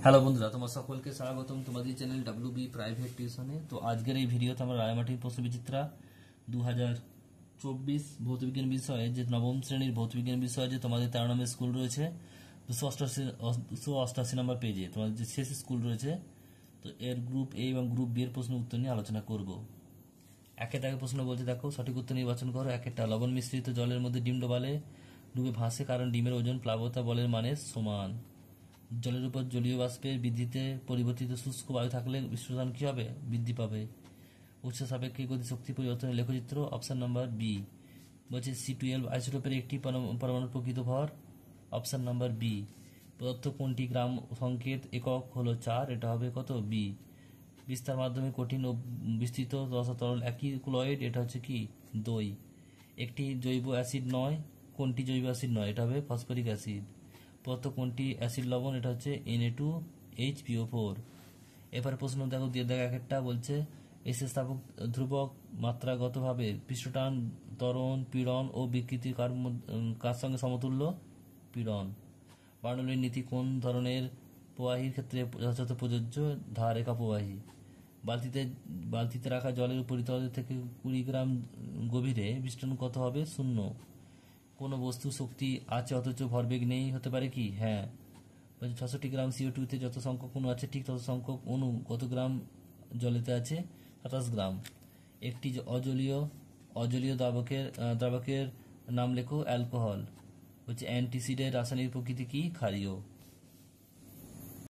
Hello বন্ধুরা, তোমার সকলকে স্বাগতম তোমাদের চ্যানেল ডাব্লিউবি প্রাইভেট টিউশনে। তো আজকের এই ভিডিওতে আমরা রায়মাটির প্রশ্নবিচিত্রা 2024 ভৌতবিজ্ঞান বিষয়ে, যে নবম শ্রেণীর ভৌতবিজ্ঞান বিষয়ে যে তোমাদের 13 নম্বর স্কুল রয়েছে 288 নম্বর পেজে তোমাদের যে শেষ স্কুল রয়েছে, তো এর গ্রুপ এ এবং গ্রুপ বি এর প্রশ্ন উত্তর নিয়ে আলোচনা করব। একের আগে প্রশ্ন বলছে, দেখো সঠিক উত্তর নির্বাচন করো। একটা লবণ মিশ্রিত জলের মধ্যে ডিম ডুবে ভাসে, কারণ ডিমের ওজন প্লাবতা বলের মানের সমান। জলের উপর জলীয় বাষ্পের বৃদ্ধিতে পরিবর্তিত শুষ্ক বায়ু থাকলে বিস্ফোরণ কি হবে? বৃদ্ধি পাবে। উৎস সাপেক্ষে গতিশক্তি পরিবর্তনের লেখচিত্র, অপশন নাম্বার বি। বলছে C12 আইসোটোপের একটি পরমাণুর প্রকৃত ভর, অপশন নাম্বার বি। প্রদত্ত কোনটি গ্রাম সংকেত একক হলো 4, এটা হবে কত? বি। বিস্তার মাধ্যমে কঠিন ও বিস্তৃত দশা তরল একই ক্লোরাইড, এটা হচ্ছে কি? দই। একটি জৈব অ্যাসিড নয়, কোনটি জৈব অ্যাসিড নয়? এটা হবে ফসফরিক অ্যাসিড। প্রদত্ত কোনটি অ্যাসিড লবণ? এটা হচ্ছে Na2HPO4। এবারে প্রশ্ন দেখো, দিয়ে দেখো একটা বলছে এসে স্থাপক ধ্রুবক মাত্রাগতভাবে পৃষ্ঠটান, ত্বরণ, পীড়ন ও বিকৃতি কার সঙ্গে সমতুল্য? পীড়ন। বার্নৌলির নীতি কোন ধরনের প্রবাহীর ক্ষেত্রে যথাযথ প্রযোজ্য? ধারেখা প্রবাহী। বালতিতে রাখা জলের উপরিতল থেকে 20 গ্রাম গভীরে বিস্তারণ কত হবে? 0। কোনো বস্তু শক্তি আছে অথচ ভরবেগ নেই, হতে পারে কি? হ্যাঁ। 66 গ্রাম CO2-তে যত সংখ্যক অণু আছে ঠিক তত সংখ্যক অণু কত গ্রাম জলেতে আছে? 27 গ্রাম। একটি অজলীয় দ্রাবকের নাম লেখো। অ্যালকোহল। অ্যান্টিসিডের রাসায়নিক প্রকৃতি কি? ক্ষারীয়।